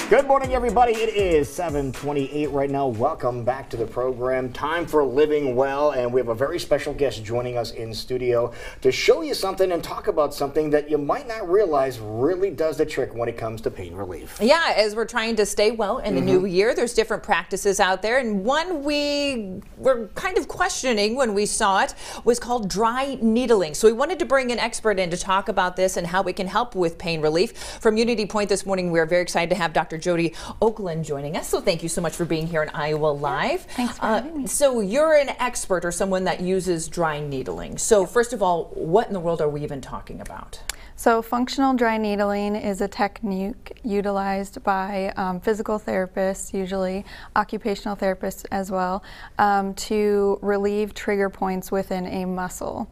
Good morning, everybody. It is 7:28 right now. Welcome back to the program. Time for Living Well, and we have a very special guest joining us in studio to show you something and talk about something that you might not realize really does the trick when it comes to pain relief. Yeah, as we're trying to stay well in the new year, there's different practices out there, and one we were kind of questioning when we saw it was called dry needling. So we wanted to bring an expert in to talk about this and how we can help with pain relief. From UnityPoint this morning, we are very excited to have Dr. Jody Oakland joining us. So thank you so much for being here in Iowa Live. Thanks for having me. So you're an expert or someone that uses dry needling. So first of all, what in the world are we even talking about? So functional dry needling is a technique utilized by physical therapists, usually occupational therapists as well, to relieve trigger points within a muscle.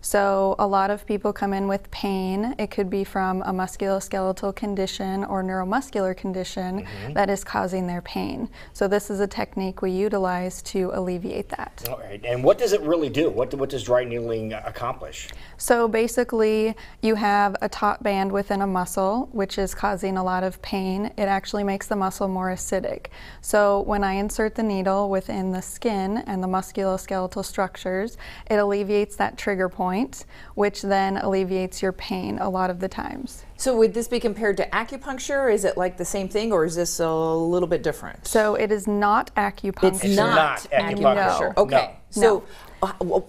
So a lot of people come in with pain. It could be from a musculoskeletal condition or neuromuscular condition that is causing their pain. So this is a technique we utilize to alleviate that. All right. And what does it really do? What does dry needling accomplish? So basically, you have a taut band within a muscle, which is causing a lot of pain. It actually makes the muscle more acidic. So when I insert the needle within the skin and the musculoskeletal structures, it alleviates that trigger point, which then alleviates your pain a lot of the times. So would this be compared to acupuncture? Is it like the same thing, or is this a little bit different? So it is not acupuncture. It's not acupuncture. No. Okay. No. So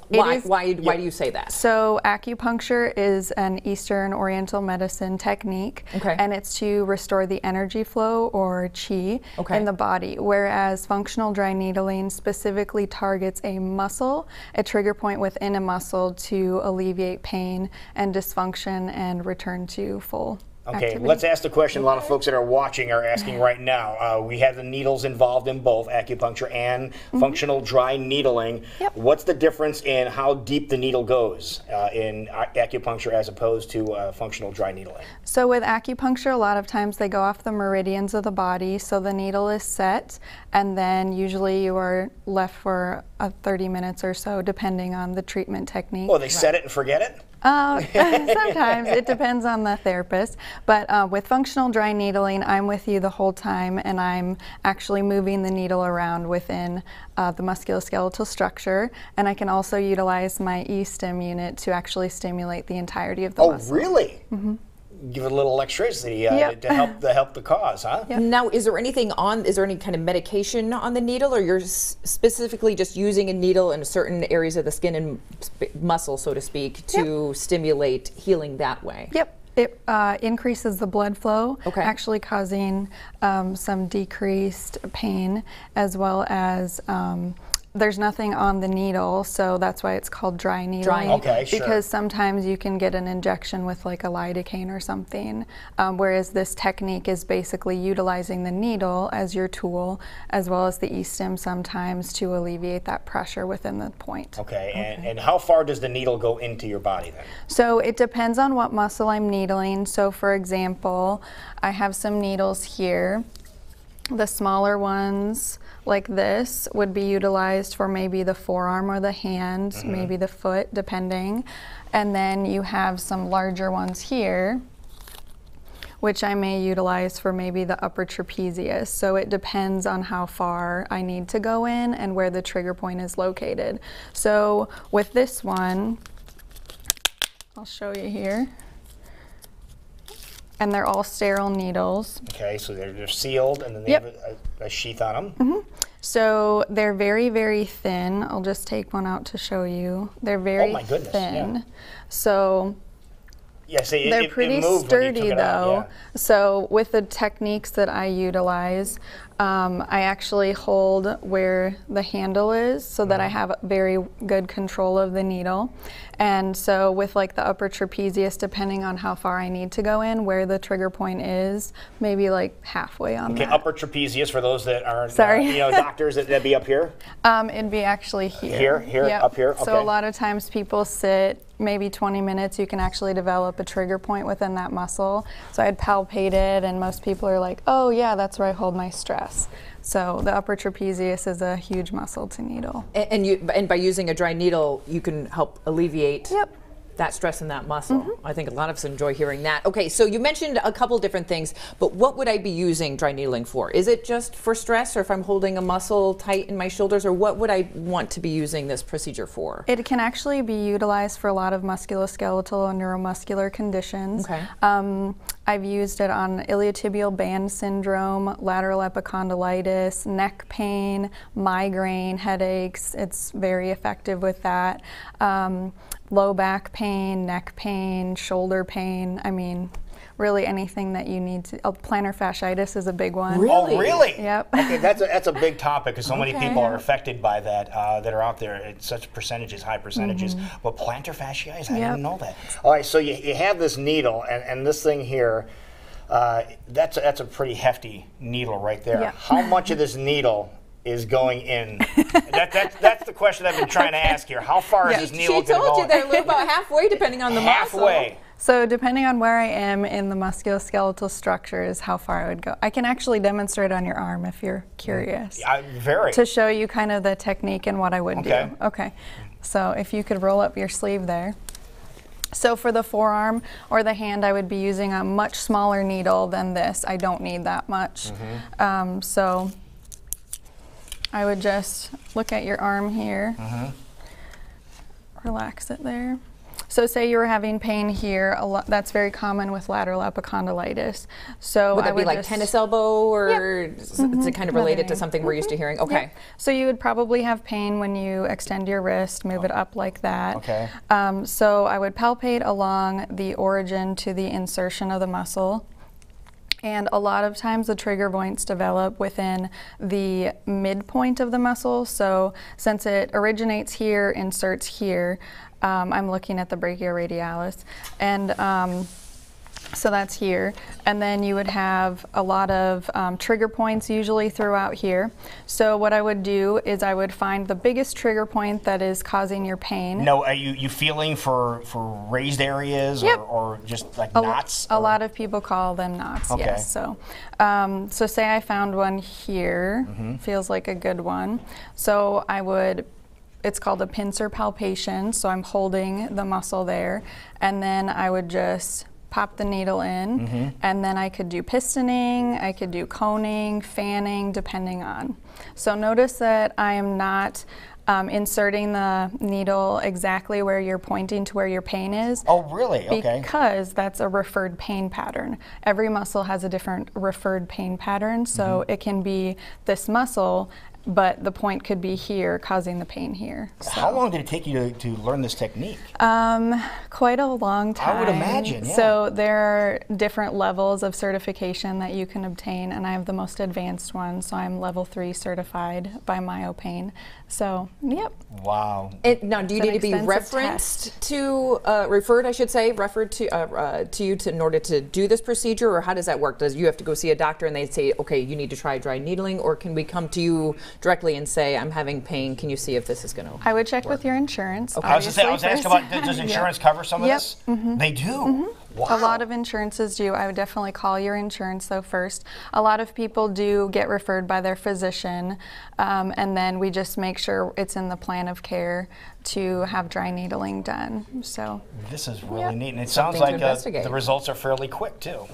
why do you say that? So acupuncture is an Eastern Oriental medicine technique, and it's to restore the energy flow or qi in the body, whereas functional dry needling specifically targets a muscle, a trigger point within a muscle to alleviate pain and dysfunction and return to full activity. Let's ask the question a lot of folks that are watching are asking right now. We have the needles involved in both acupuncture and functional dry needling. What's the difference in how deep the needle goes in acupuncture as opposed to functional dry needling? So with acupuncture, a lot of times they go off the meridians of the body, so the needle is set, and then usually you are left for 30 minutes or so, depending on the treatment technique. Oh, they set it and forget it? Sometimes it depends on the therapist, but with functional dry needling, I'm with you the whole time, and I'm actually moving the needle around within the musculoskeletal structure, and I can also utilize my E-stim unit to actually stimulate the entirety of the muscle. Oh, really? Give it a little electricity to help the cause, huh? Now, is there any kind of medication on the needle, or you're specifically just using a needle in certain areas of the skin and muscle, so to speak, to stimulate healing that way? It increases the blood flow, actually causing some decreased pain, as well as there's nothing on the needle, so that's why it's called dry needling. Because sometimes you can get an injection with like a lidocaine or something, whereas this technique is basically utilizing the needle as your tool, as well as the E-stim sometimes to alleviate that pressure within the point. And how far does the needle go into your body then? So it depends on what muscle I'm needling. So for example, I have some needles here. The smaller ones, like this, would be utilized for maybe the forearm or the hand, maybe the foot, depending. And then you have some larger ones here, which I may utilize for maybe the upper trapezius. So it depends on how far I need to go in and where the trigger point is located. So with this one, I'll show you here. And they're all sterile needles. Okay, so they're sealed, and then they have a sheath on them. So they're very, very thin. I'll just take one out to show you. They're very thin. So they're pretty sturdy though. So with the techniques that I utilize, I actually hold where the handle is so that I have very good control of the needle. And so with like the upper trapezius, depending on how far I need to go in, where the trigger point is, maybe like halfway on that. Upper trapezius, for those that aren't doctors, that'd be up here? It'd be actually here. Up here? Okay. So a lot of times people sit maybe 20 minutes, you can actually develop a trigger point within that muscle. So I'd palpate it, and most people are like, oh yeah, that's where I hold my stress. So the upper trapezius is a huge muscle to needle. And by using a dry needle, you can help alleviate that stress in that muscle. I think a lot of us enjoy hearing that. Okay, so you mentioned a couple different things, but what would I be using dry needling for? Is it just for stress, or if I'm holding a muscle tight in my shoulders, or what would I want to be using this procedure for? It can actually be utilized for a lot of musculoskeletal and neuromuscular conditions. Okay. I've used it on iliotibial band syndrome, lateral epicondylitis, neck pain, migraine, headaches. It's very effective with that. Low back pain, neck pain, shoulder pain. I mean, really anything that you need to. Plantar fasciitis is a big one. Oh, really? Yep. Okay, that's a big topic because so many people are affected by that that are out there at such percentages, high percentages. But plantar fasciitis, I didn't know that. All right, so you have this needle and this thing here. That's a pretty hefty needle right there. Yep. How much of this needle is going in? That's the question I've been trying to ask here. How far is this needle going to go? She told you they're about halfway, depending on the muscle. Halfway. So depending on where I am in the musculoskeletal structure is how far I would go. I can actually demonstrate on your arm if you're curious. Very. To show you kind of the technique and what I would do. Okay. So if you could roll up your sleeve there. So for the forearm or the hand, I would be using a much smaller needle than this. I don't need that much. So I would just look at your arm here, relax it there. So say you were having pain here, that's very common with lateral epicondylitis. So would that be like tennis elbow, or is it kind of related to something we're used to hearing? Okay. Yep. So you would probably have pain when you extend your wrist, move it up like that. Okay. So I would palpate along the origin to the insertion of the muscle. And a lot of times the trigger points develop within the midpoint of the muscle. So since it originates here, inserts here, I'm looking at the brachioradialis. And so that's here. And then you would have a lot of trigger points usually throughout here. So what I would do is I would find the biggest trigger point that is causing your pain. No, are you feeling for raised areas or just like knots? A lot of people call them knots, yes. So, so say I found one here, feels like a good one. So I would, it's called a pincer palpation. So I'm holding the muscle there, and then I would just pop the needle in, and then I could do pistoning, I could do coning, fanning, depending on. So notice that I am not inserting the needle exactly where you're pointing to where your pain is. Oh, really? Okay. Because that's a referred pain pattern. Every muscle has a different referred pain pattern, so it can be this muscle, but the point could be here, causing the pain here. So. How long did it take you to learn this technique? Quite a long time. I would imagine, yeah. So there are different levels of certification that you can obtain, and I have the most advanced one, so I'm level 3 certified by MyoPain. So, yep. Wow. Now, do you need to be referenced to, referred, I should say, referred to you in order to do this procedure, or how does that work? Does you have to go see a doctor and they say, okay, you need to try dry needling, or can we come to you directly and say, I'm having pain, can you see if this is going to I would check with your insurance. Okay. I was asking about, does insurance cover some of this? They do? Wow. A lot of insurances do. I would definitely call your insurance though first. A lot of people do get referred by their physician, and then we just make sure it's in the plan of care to have dry needling done. So this is really neat, and it sounds like the results are fairly quick too.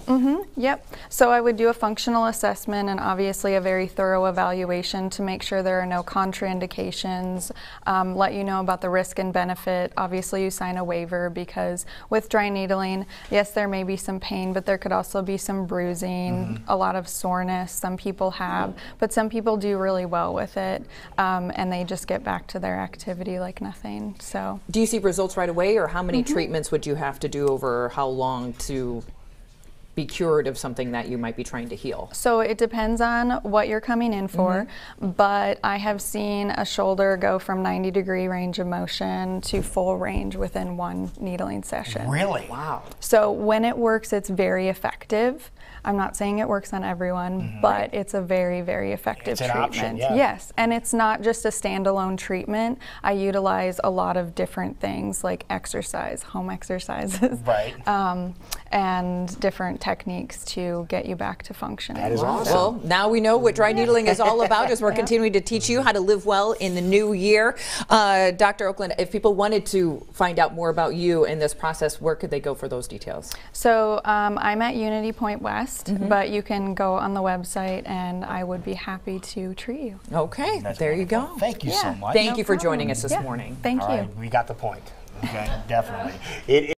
Yep. So I would do a functional assessment and obviously a very thorough evaluation to make sure there are no contraindications, let you know about the risk and benefit. Obviously you sign a waiver because with dry needling, yes, there may be some pain, but there could also be some bruising, a lot of soreness some people have, but some people do really well with it, and they just get back to their activity like nothing. So, do you see results right away, or how many treatments would you have to do over how long to be cured of something that you might be trying to heal? So it depends on what you're coming in for, but I have seen a shoulder go from 90-degree range of motion to full range within one needling session. Really? Wow. So when it works, it's very effective. I'm not saying it works on everyone, but it's a very, very effective treatment. Option, yeah. Yes, and it's not just a standalone treatment. I utilize a lot of different things like exercise, home exercises, right, and different techniques to get you back to functioning. That is awesome. Well, now we know what dry needling is all about as we're continuing to teach you how to live well in the new year. Dr. Oakland, if people wanted to find out more about you in this process, where could they go for those details? So I'm at UnityPoint West, but you can go on the website and I would be happy to treat you. Okay, That's there wonderful. you go. Thank you so much. Thank you for joining us this morning. Thank All you. right, we got the point. Okay, definitely. It